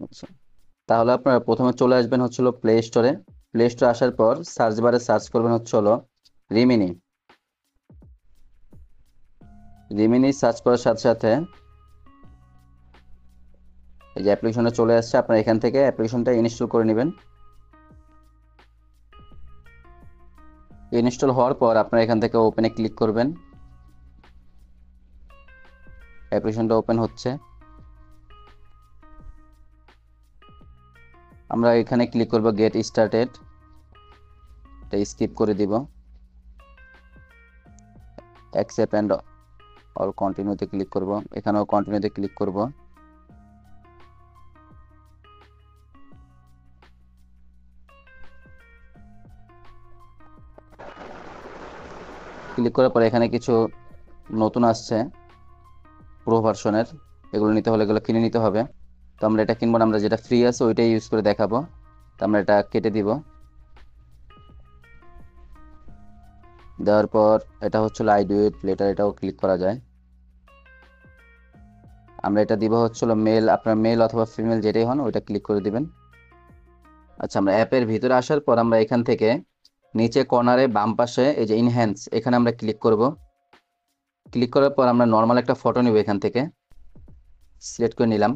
আচ্ছা, তাহলে আপনারা প্রথমে চলে আসবেন হচ্ছিল প্লে স্টোরে। প্লে স্টোরে আসার পর সার্চ বারে সার্চ করবেন হচ্ছিল রিমিনি। রিমিনি সার্চ করার সাথে সাথে এই যে অ্যাপ্লিকেশনটা চলে আসছে, আপনারা এখান থেকে অ্যাপ্লিকেশনটা ইনস্টল করে নেবেন। ইনস্টল হওয়ার পর আপনারা এখান থেকে ওপেনে ক্লিক করবেন। অ্যাপ্লিকেশনটা ওপেন হচ্ছে। আমরা এখানে ক্লিক করব গেট স্টার্টেড, এটা স্কিপ করে দিব। অ্যাকসেপ্ট অ্যান্ড অল কন্টিনিউতে ক্লিক করব, এখানেও কন্টিনিউতে ক্লিক করব। ক্লিক করার পর এখানে কিছু নতুন আসছে প্রো ভার্সনের, এগুলো নিতে হলে এগুলো কিনে নিতে হবে। তো আমরা এটা কিনবো না, আমরা যেটা ফ্রি আছে ওইটাই ইউজ করে দেখাবো। তো আমরা এটা কেটে দিব। দেওয়ার পর এটা হচ্ছিল আই ডু ইট লেটার, এটাও ক্লিক করা যায়। আমরা এটা দিব হচ্ছিল মেল, আপনার মেল অথবা ফিমেল যেটাই হন ওইটা ক্লিক করে দিবেন। আচ্ছা, আমরা অ্যাপের ভিতরে আসার পর আমরা এখান থেকে নিচে কর্নারে বাম পাশে এই যে ইনহ্যান্স, এখানে আমরা ক্লিক করব। ক্লিক করার পর আমরা নর্মাল একটা ফটো নিব, এখান থেকে সিলেক্ট করে নিলাম।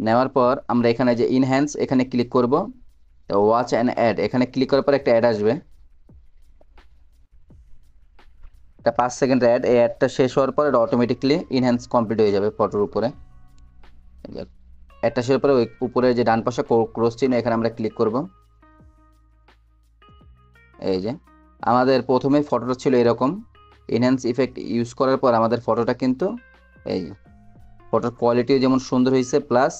নেওয়ার পর আমরা এখানে যে ইনহ্যান্স এখানে ক্লিক করব। ওয়াচ অ্যান্ড অ্যাড এখানে ক্লিক করার পর একটা অ্যাড আসবে, এটা 5 সেকেন্ডের অ্যাড। এই অ্যাডটা শেষ হওয়ার পর এটা অটোমেটিকলি ইনহ্যান্স কমপ্লিট হয়ে যাবে ফটোর উপরে। অ্যাডটা শেষ হওয়ার পরে ওই উপরে যে ডান পাশে ক্রস চিহ্ন এখানে আমরা ক্লিক করব। এই যে আমাদের প্রথমে ফটোটা ছিল এরকম, এনহ্যান্স ইফেক্ট ইউজ করার পর আমাদের ফটোটা কিন্তু এই ফটোর কোয়ালিটিও যেমন সুন্দর হয়েছে, প্লাস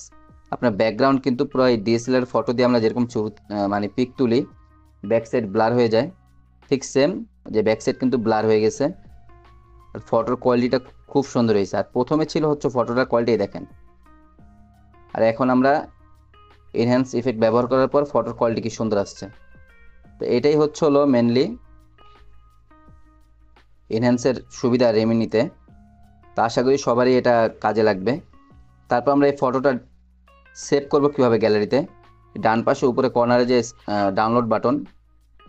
আপনার ব্যাকগ্রাউন্ড কিন্তু পুরো এই ডিএসএলআর ফটো দিয়ে আমরা যেরকম ছবি মানে পিক তুলি ব্যাক সাইড ব্লার হয়ে যায়, ঠিক সেম যে ব্যাক সাইড কিন্তু ব্লার হয়ে গেছে। আর ফটোর কোয়ালিটিটা খুব সুন্দর হয়েছে। আর প্রথমে ছিল হচ্ছে ফটোটার কোয়ালিটি দেখেন, আর এখন আমরা এনহ্যান্স ইফেক্ট ব্যবহার করার পর ফটোর কোয়ালিটি কি সুন্দর আসছে। তো এটাই হলো মেনলি এনহ্যান্সের সুবিধা রেমিনিতে। তো আশা করি সবারই এটা কাজে লাগবে। তারপর আমরা এই ফটোটা সেভ করব কিভাবে, গ্যালারিতে ডান পাশে উপরে কর্নারে যে ডাউনলোড বাটন,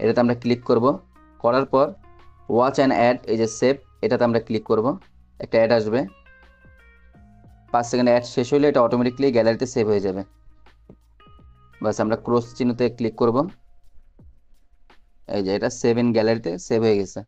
এটাতে আমরা ক্লিক করব। করার পর ওয়াচ অ্যান্ড অ্যাড এই যে সেভ, এটাতে আমরা ক্লিক করব। একটা অ্যাড আসবে, 5 সেকেন্ড অ্যাড শেষ হলে এটা অটোমেটিকলি গ্যালারিতে সেভ হয়ে যাবে। বাস আমরা ক্রস চিহ্নতে ক্লিক করব, এই যে এটা সেভ ইন গ্যালারিতে সেভ হয়ে গেছে।